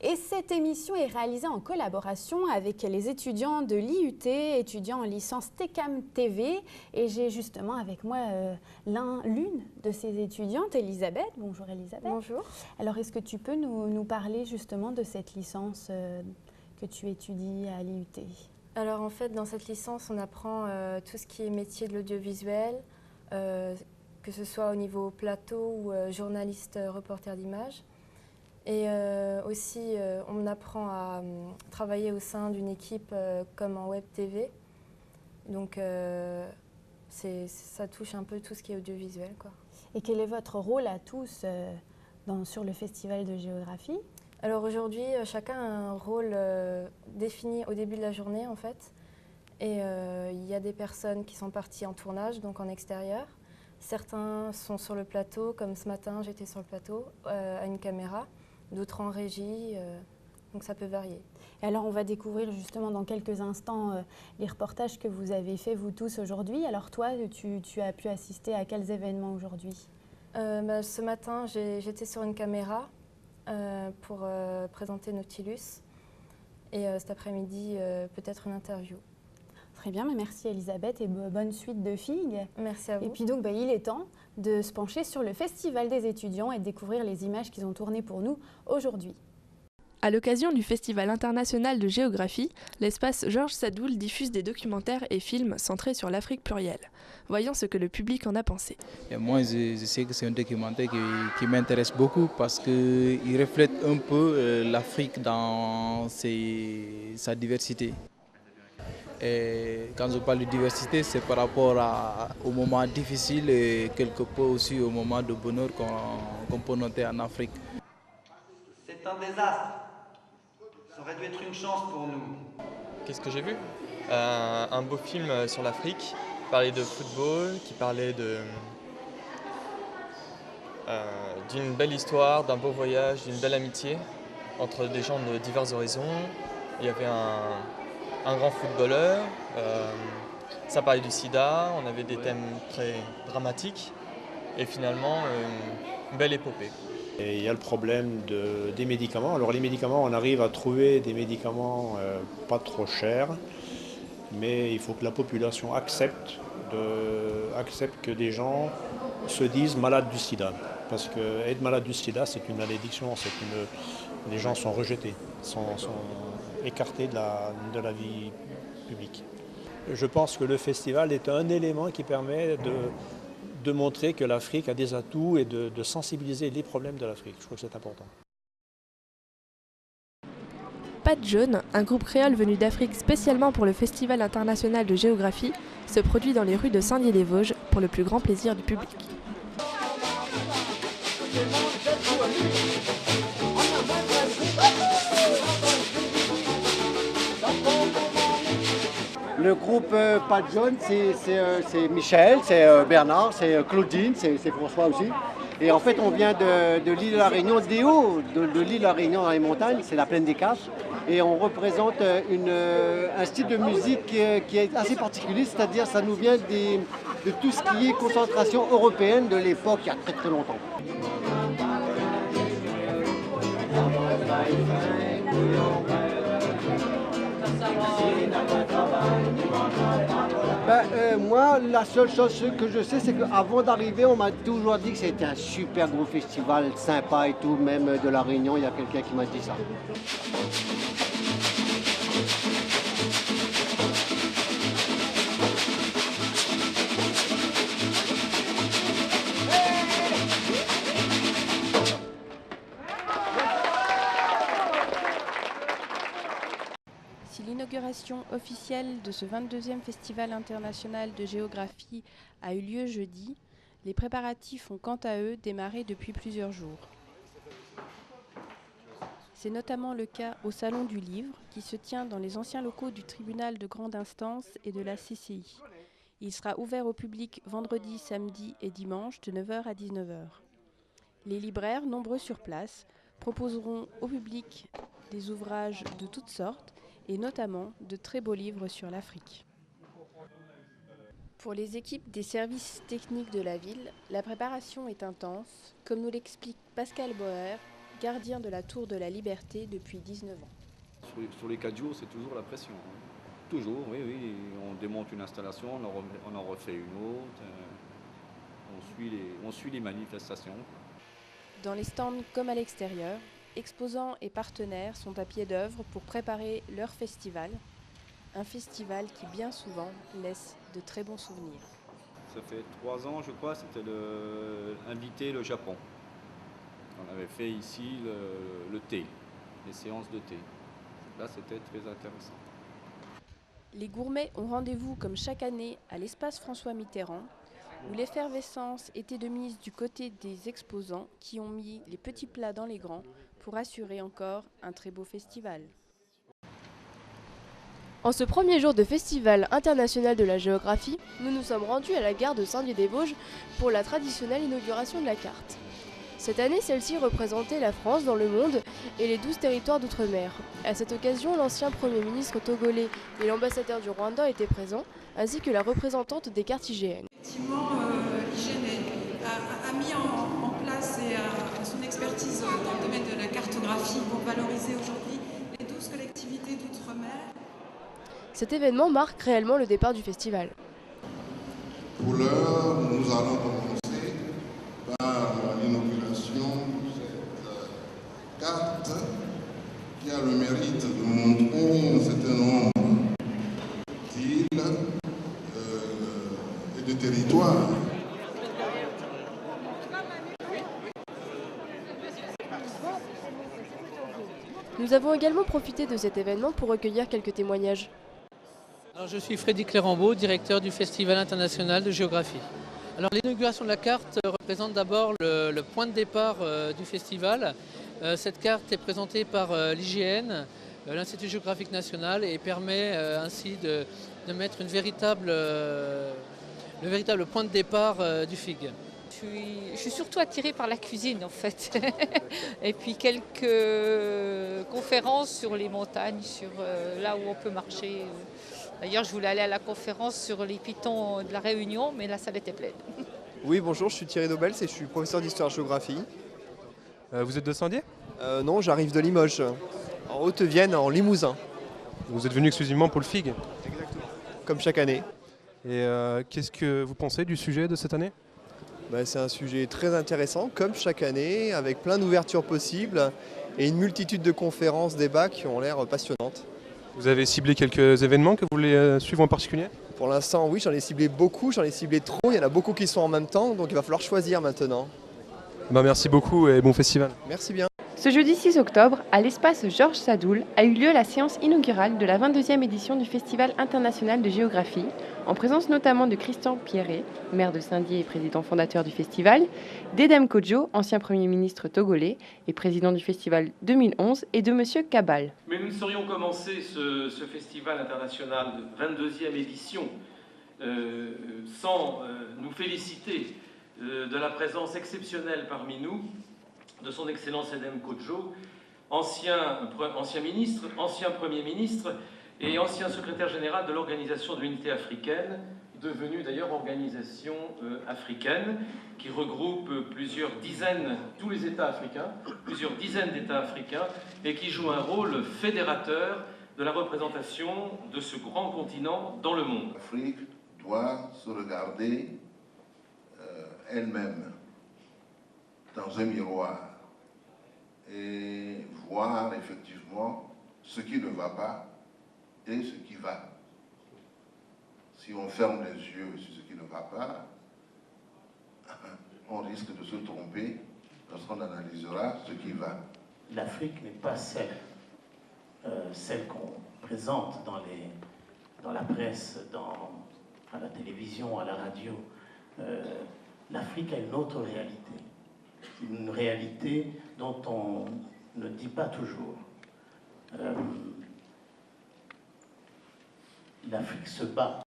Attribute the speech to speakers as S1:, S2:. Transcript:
S1: Et cette émission est réalisée en collaboration avec les étudiants de l'IUT, étudiants en licence TECAM TV. Et j'ai justement avec moi l'une de ces étudiantes, Elisabeth. Bonjour Elisabeth.
S2: Bonjour.
S1: Alors est-ce que tu peux nous parler justement de cette licence que tu étudies à l'IUT?
S2: Alors en fait, dans cette licence, on apprend tout ce qui est métier de l'audiovisuel, que ce soit au niveau plateau ou journaliste, reporter d'image. Et aussi, on apprend à travailler au sein d'une équipe comme en web TV. Donc ça touche un peu tout ce qui est audiovisuel, quoi.
S1: Et quel est votre rôle à tous sur le festival de géographie?
S2: Alors aujourd'hui, chacun a un rôle défini au début de la journée en fait. Et il y a des personnes qui sont parties en tournage, donc en extérieur. Certains sont sur le plateau, comme ce matin j'étais sur le plateau, à une caméra. D'autres en régie, donc ça peut varier.
S1: Et alors on va découvrir justement dans quelques instants les reportages que vous avez faits vous tous aujourd'hui. Alors toi, tu as pu assister à quels événements aujourd'hui?
S2: Ce matin, j'étais sur une caméra pour présenter Nautilus et cet après-midi, peut-être une interview.
S1: Très bien, merci Elisabeth et bonne suite de figues.
S2: Merci à vous.
S1: Et puis donc il est temps de se pencher sur le Festival des étudiants et de découvrir les images qu'ils ont tournées pour nous aujourd'hui.
S3: À l'occasion du Festival international de géographie, l'espace Georges Sadoul diffuse des documentaires et films centrés sur l'Afrique plurielle. Voyons ce que le public en a pensé.
S4: Et moi, je sais que c'est un documentaire qui m'intéresse beaucoup parce qu'il reflète un peu l'Afrique dans sa diversité. Et quand je parle de diversité, c'est par rapport aux moments difficiles et quelque peu aussi aux moments de bonheur qu'on peut noter en Afrique.
S5: C'est un désastre. Ça aurait dû être une chance pour nous.
S6: Qu'est-ce que j'ai vu? Un beau film sur l'Afrique, qui parlait de football, qui parlait d'une belle histoire, d'un beau voyage, d'une belle amitié entre des gens de divers horizons. Il y avait un grand footballeur, ça parlait du sida, on avait des thèmes très dramatiques et finalement une belle épopée.
S7: Et il y a le problème des médicaments. Alors les médicaments, on arrive à trouver des médicaments pas trop chers, mais il faut que la population accepte que des gens se disent malades du sida. Parce que être malade du sida, c'est une malédiction, les gens sont rejetés, sont écartés de la vie publique. Je pense que le festival est un élément qui permet de montrer que l'Afrique a des atouts et de sensibiliser les problèmes de l'Afrique. Je crois que c'est important.
S3: Pat Jaune, un groupe créole venu d'Afrique spécialement pour le Festival international de géographie, se produit dans les rues de Saint-Dié-des-Vosges pour le plus grand plaisir du public.
S8: Le groupe Pat Jaune, c'est Michel, c'est Bernard, c'est Claudine, c'est François aussi. Et en fait, on vient de l'île de la Réunion, des hauts de l'île de la Réunion dans les montagnes, c'est la plaine des Caches. Et on représente un style de musique qui est assez particulier, c'est-à-dire ça nous vient de tout ce qui est concentration européenne de l'époque, il y a très très longtemps. Moi, la seule chose que je sais, c'est qu'avant d'arriver, on m'a toujours dit que c'était un super gros festival, sympa et tout, même de la Réunion, il y a quelqu'un qui m'a dit ça.
S9: Si l'inauguration officielle de ce 22e Festival international de géographie a eu lieu jeudi, les préparatifs ont quant à eux démarré depuis plusieurs jours. C'est notamment le cas au Salon du Livre, qui se tient dans les anciens locaux du tribunal de grande instance et de la CCI. Il sera ouvert au public vendredi, samedi et dimanche de 9h à 19h. Les libraires, nombreux sur place, proposeront au public des ouvrages de toutes sortes et notamment de très beaux livres sur l'Afrique. Pour les équipes des services techniques de la ville, la préparation est intense, comme nous l'explique Pascal Boer, gardien de la Tour de la Liberté depuis 19 ans.
S10: Sur les 4 jours, c'est toujours la pression. Hein. Toujours, oui, oui. On démonte une installation, on en refait une autre. On suit les manifestations.
S9: Dans les stands comme à l'extérieur, exposants et partenaires sont à pied d'œuvre pour préparer leur festival. Un festival qui bien souvent laisse de très bons souvenirs.
S10: Ça fait 3 ans, je crois, c'était inviter le Japon. On avait fait ici le thé, les séances de thé. Là, c'était très intéressant.
S9: Les gourmets ont rendez-vous comme chaque année à l'espace François Mitterrand, où l'effervescence était de mise du côté des exposants qui ont mis les petits plats dans les grands pour assurer encore un très beau festival.
S11: En ce premier jour de Festival international de la géographie, nous nous sommes rendus à la gare de Saint-Dié-des-Vosges pour la traditionnelle inauguration de la carte. Cette année, celle-ci représentait la France dans le monde et les 12 territoires d'outre-mer. À cette occasion, l'ancien Premier ministre togolais et l'ambassadeur du Rwanda étaient présents, ainsi que la représentante des cartes IGN.
S12: Effectivement, l'IGN a mis en place son expertise dans le domaine de la cartographie pour valoriser aujourd'hui les 12 collectivités d'outre-mer.
S11: Cet événement marque réellement le départ du festival.
S13: Pour l'heure, nous allons commencer par l'inauguration de cette carte qui a le mérite de montrer un certain nombre d'îles et de territoires.
S11: Nous avons également profité de cet événement pour recueillir quelques témoignages.
S14: Alors, je suis Frédéric Clérambeau, directeur du Festival international de géographie. Alors, l'inauguration de la carte représente d'abord le point de départ du festival. Cette carte est présentée par l'IGN, l'Institut géographique national, et permet ainsi de mettre le véritable point de départ du FIG.
S15: Je suis surtout attirée par la cuisine en fait. Et puis quelques conférences sur les montagnes, sur là où on peut marcher. D'ailleurs, je voulais aller à la conférence sur les pitons de la Réunion, mais la salle était pleine.
S16: Oui, bonjour, je suis Thierry Nobels et je suis professeur d'histoire-géographie.
S17: Vous êtes de Saint-Dié ?
S16: Non, j'arrive de Limoges, en Haute-Vienne, en Limousin.
S17: Vous êtes venu exclusivement pour le FIG ?
S16: Exactement. Comme chaque année.
S17: Et qu'est-ce que vous pensez du sujet de cette année ?
S16: C'est un sujet très intéressant, comme chaque année, avec plein d'ouvertures possibles et une multitude de conférences, débats qui ont l'air passionnantes.
S17: Vous avez ciblé quelques événements que vous voulez suivre en particulier ?
S16: Pour l'instant, oui, j'en ai ciblé beaucoup, j'en ai ciblé trop. Il y en a beaucoup qui sont en même temps, donc il va falloir choisir maintenant.
S17: Merci beaucoup et bon festival.
S16: Merci bien.
S11: Ce jeudi 6 octobre, à l'espace Georges Sadoul, a eu lieu la séance inaugurale de la 22e édition du Festival international de géographie, en présence notamment de Christian Pierret, maire de Saint-Dié et président fondateur du festival, d'Edem Kodjo, ancien Premier ministre togolais et président du festival 2011, et de Monsieur Kabal.
S18: Mais nous ne saurions commencer ce Festival international de 22e édition sans nous féliciter de la présence exceptionnelle parmi nous de son Excellence Edem Kodjo, ancien ministre, ancien Premier ministre et ancien secrétaire général de l'Organisation de l'Unité africaine, devenue d'ailleurs Organisation africaine, qui regroupe plusieurs dizaines, tous les États africains, plusieurs dizaines d'États africains, et qui joue un rôle fédérateur de la représentation de ce grand continent dans le monde.
S13: L'Afrique doit se regarder elle-même dans un miroir et voir effectivement ce qui ne va pas et ce qui va. Si on ferme les yeux sur ce qui ne va pas, on risque de se tromper lorsqu'on analysera ce qui va.
S19: L'Afrique n'est pas celle qu'on présente dans la presse, à la télévision, à la radio. L'Afrique a une autre réalité. Une réalité dont on ne dit pas toujours. L'Afrique se bat